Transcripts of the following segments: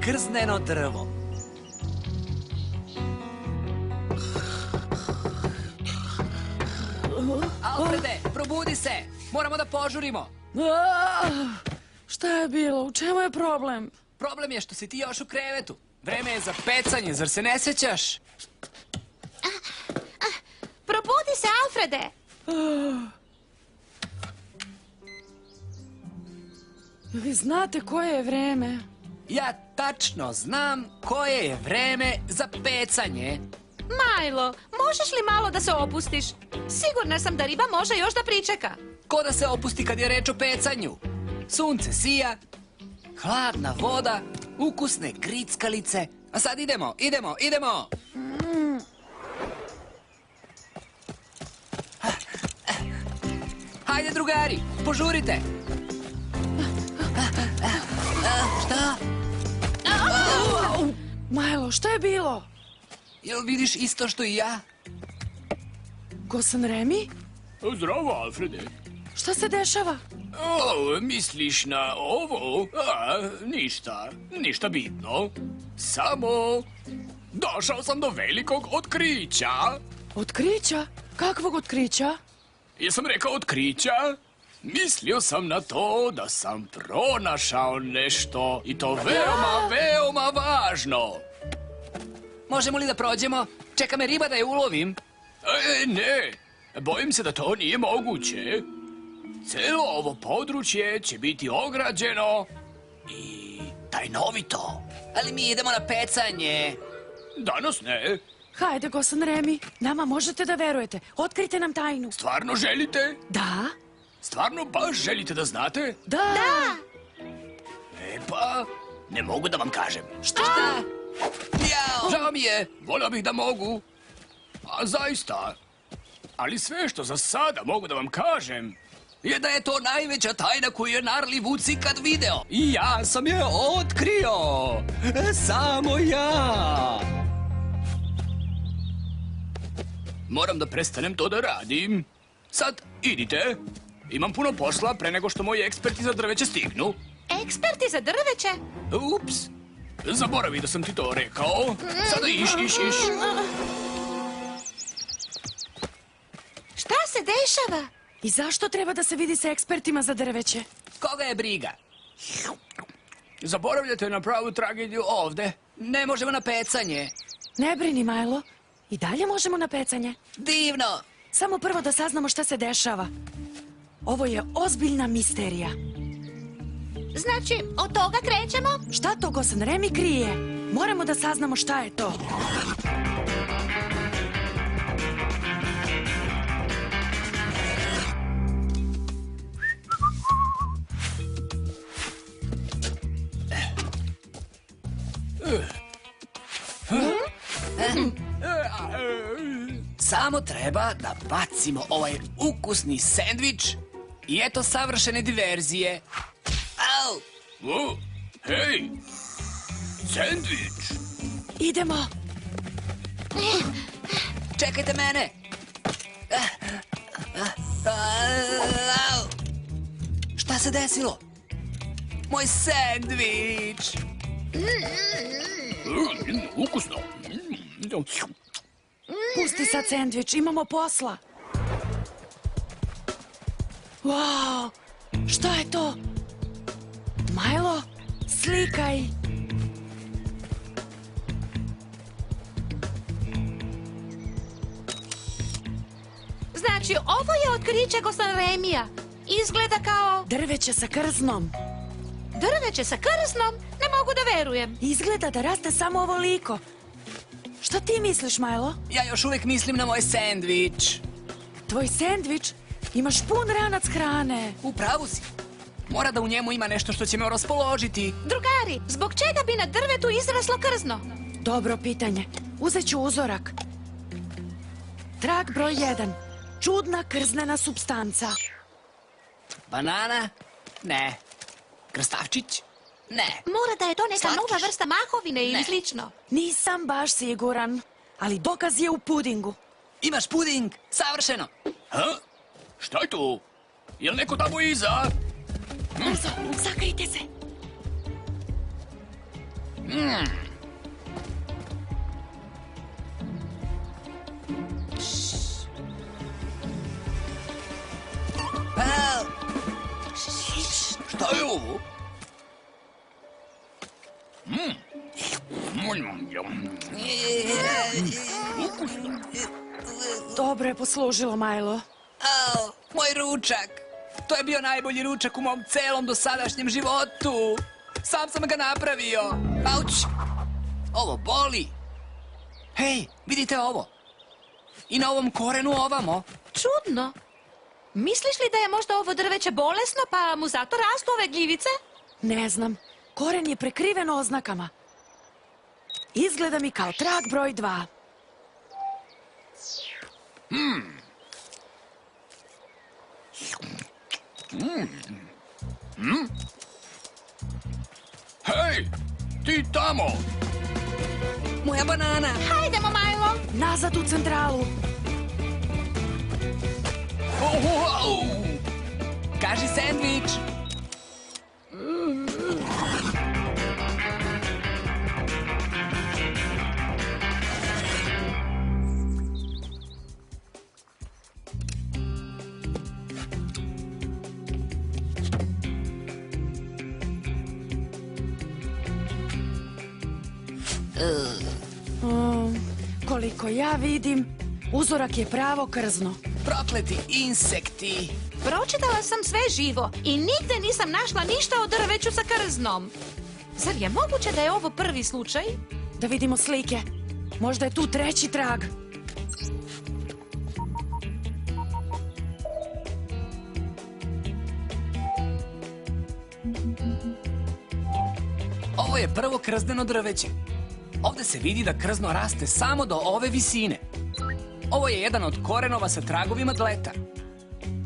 krzneno drvo. Alfrede, probudi se! Moramo da požurimo. Šta je bilo? U čemu je problem? Problem je što si ti još u krevetu. Vreme je za pecanje, zar se ne sećaš? Probudi se, Alfrede! Vi znate koje je vreme? Ja tačno znam koje je vreme za pecanje. Majlo, možeš li malo da se opustiš? Sigurna sam da riba može još da pričeka. Ko da se opusti kad je reč o pecanju? Sunce sija, hladna voda, ukusne grickalice. A sad idemo! Hajde, drugari, požurite! Šta? Majlo, šta je bilo? Jel vidiš isto što i ja? Gosan Remi? Zdravo, Alfrede. Šta se dešava? O, misliš na ovo? Ništa bitno. Samo došao sam do velikog otkrića. Otkrića? Kakvog otkrića? Jesam rekao otkrića? Mislio sam na to da sam pronašao nešto i to veoma važno. Možemo li da prođemo? Čeka me riba da je ulovim. Ne, bojim se da to nije moguće. Celo ovo područje će biti ograđeno i tajnovito. Ali mi idemo na pecanje. Danas ne. Hajde, Gosan Remi, nama možete da verujete. Otkrite nam tajnu. Stvarno želite? Da? Stvarno baš želite da znate? Da! E pa, ne mogu da vam kažem. Šta? Jao! Žao mi je, volio bih da mogu. A zaista. Ali sve što za sada mogu da vam kažem Je da je to najveća tajna koju je Narli Vuc ikad video. i ja sam je otkrio. Samo ja. Moram da prestanem to da radim. Sad idite. Imam puno posla pre nego što moji eksperti za drveće stignu. Eksperti za drveće? Ups. Zaboravi da sam ti to rekao. Sada iš. Šta se dešava? I zašto treba da se vidi sa ekspertima za drveće? Koga je briga? Zaboravljate na pravu tragediju ovde. Ne možemo na pecanje. Ne brini, Majlo. I dalje možemo na pecanje. Divno! Samo prvo da saznamo šta se dešava. Ovo je ozbiljna misterija. Znači, od toga krećemo? Šta to Gosan Remi krije? Moramo da saznamo šta je to. Samo treba da bacimo ovaj ukusni sendvič i eto savršene diverzije. Au! O, hej! Sendvič! Idemo. Čekajte mene! Au! Šta se desilo? Moj sendvič! Ukusno! Pusti sad sendvič, imamo posla. Wow, šta je to? Majlo, slikaj. Znači, ovo je otkriće Gosan Remija. Izgleda kao Drveće sa krznom. drveće sa krznom. Ne mogu da verujem. Izgleda da raste samo ovoliko. Šta ti misliš, Majlo? Ja još uvijek mislim na moj sendvič. Tvoj sendvič? Imaš pun ranac hrane. U pravu si. Mora da u njemu ima nešto što će me raspoložiti. Drugari, zbog čega bi na drvetu izraslo krzno? Dobro pitanje. Uzet ću uzorak. Trag broj 1. Čudna krznena supstanca. Banana? Ne. Krstavčić? Ne. Mora da je to neka Slatkiš? nova vrsta mahovine ili Ne. slično. Nisam baš siguran, ali dokaz je u pudingu. Imaš puding? Savršeno. Ha? Šta je tu? Jel neko tamo iza? Brzo, sakrijte se. Šta je ovo? Dobro je poslužilo, Majlo. Au, moj ručak. To je bio najbolji ručak u mom celom dosadašnjem životu. Sam sam ga napravio. Auć! Ovo boli. Hej, vidite ovo. I na ovom korenu ovamo. Čudno. Misliš li da je možda ovo drveće bolesno, pa mu zato rastu ove gljivice? Ne znam. Koren je prekriven oznakama. Izgleda mi kao trag broj 2. Hej, ti tamo! Moja banana. Hajdemo, Majlo. Nazad u centralu. Kaži sendvič. Koliko ja vidim, uzorak je pravo krzno. Prokleti insekti. Pročitala sam sve živo i nigde nisam našla ništa o drveću sa krznom. Zar je moguće da je ovo prvi slučaj? Da vidimo slike. Možda je tu treći trag. Ovo je prvo krzneno drveće. Ovde se vidi da krzno raste samo do ove visine. Ovo je jedan od korenova sa tragovima dleta.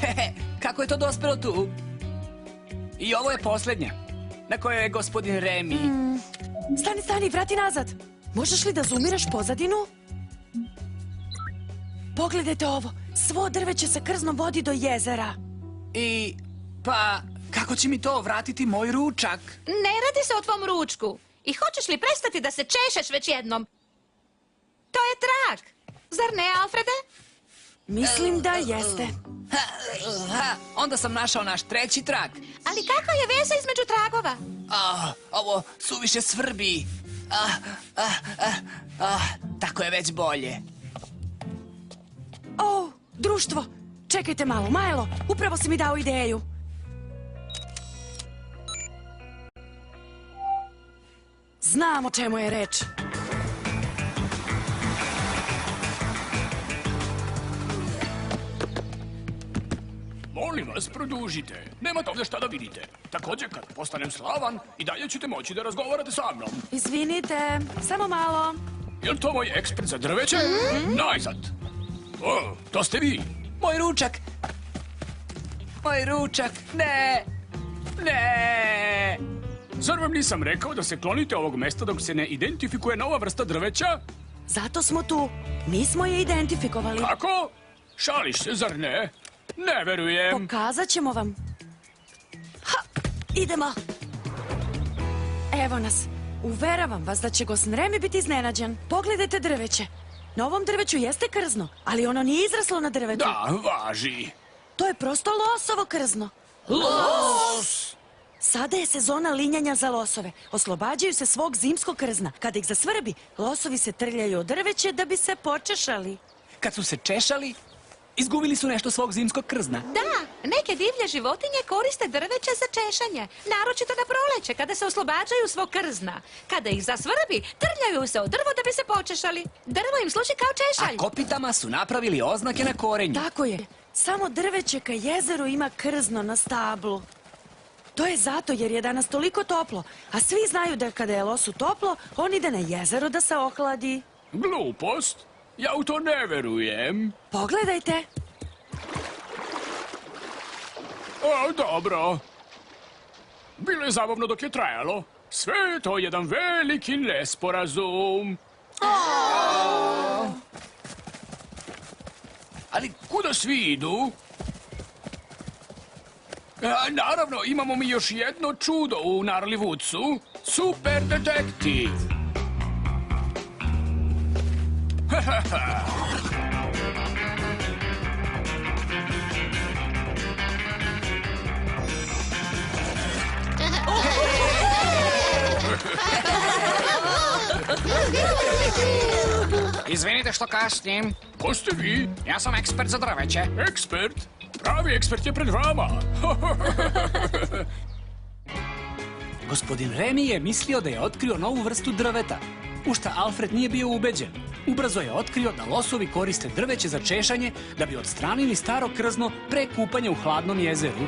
Hehe, kako je to dospelo tu? I ovo je posljednja, na kojoj je gospodin Remi. Stani, vrati nazad. Možeš li da zoomiraš pozadinu? Pogledajte ovo. Svo drveće sa krznom vodi do jezera. I, pa, kako će mi to vratiti moj ručak? Ne radi se o tvom ručku. I hoćeš li prestati da se češeš već jednom? To je trag. Zar ne, Alfrede? Mislim da jeste. Onda sam našao naš treći trag. Ali kakva je veza između tragova? Ovo suviše svrbi. Tako je već bolje. O, društvo. Čekajte malo, Majlo. Upravo si mi dao ideju. Znam o čemu je reč. Molim vas, produžite. Nemate ovdje šta da vidite. Također, kad postanem slavan, i dalje ćete moći da razgovarate sa mnom. Izvinite, samo malo. Jel to moj ekspert za drveće? Najzad. O, to ste vi. Moj ručak. Moj ručak. Ne. Ne. Zar vam nisam rekao da se klonite ovog mesta dok se ne identifikuje nova vrsta drveća? Zato smo tu. Mi smo je identifikovali. Kako? Šališ se, zar ne? Ne verujem. Pokazat ćemo vam. Ha, idemo. Evo nas. Uveravam vas da će Gosn Remi biti iznenađen. Pogledajte drveće. Na ovom drveću jeste krzno, ali ono nije izraslo na drvetu. Da, važi. To je prosto losovo krzno. Los! Sada je sezona linjanja za losove. Oslobađaju se svog zimskog krzna. Kada ih zasvrbi, losovi se trljaju od drveće da bi se počešali. Kad su se češali, izgubili su nešto svog zimskog krzna. Da, neke divlje životinje koriste drveće za češanje. Naročito na proleće, kada se oslobađaju svog krzna. Kada ih zasvrbi, trljaju se od drvo da bi se počešali. Drvo im služi kao češalj. A kopitama su napravili oznake na korenju. Tako je. Samo drveće ka jezeru ima krzno na stablu. To je zato jer je danas toliko toplo, a svi znaju da kada je losu toplo, on ide na jezero da se ohladi. Glupost. Ja u to ne verujem. Pogledajte. O, dobro. Bilo je zabavno dok je trajalo. Sve je to jedan veliki nesporazum. Ali Kuda svi idu? Naravno, imamo mi još jedno čudo u Narlivucu. Super detektiv. Izvinite što kasnim. Ko ste vi? Ja sam ekspert za drveće. Ekspert? Pravi ekspert je pred vama. Gospodin Remi je mislio da je otkrio novu vrstu drveta, u šta Alfred nije bio ubeđen. Ubrzo je otkrio da losovi koriste drveće za češanje da bi odstranili staro krzno pre kupanja u hladnom jezeru.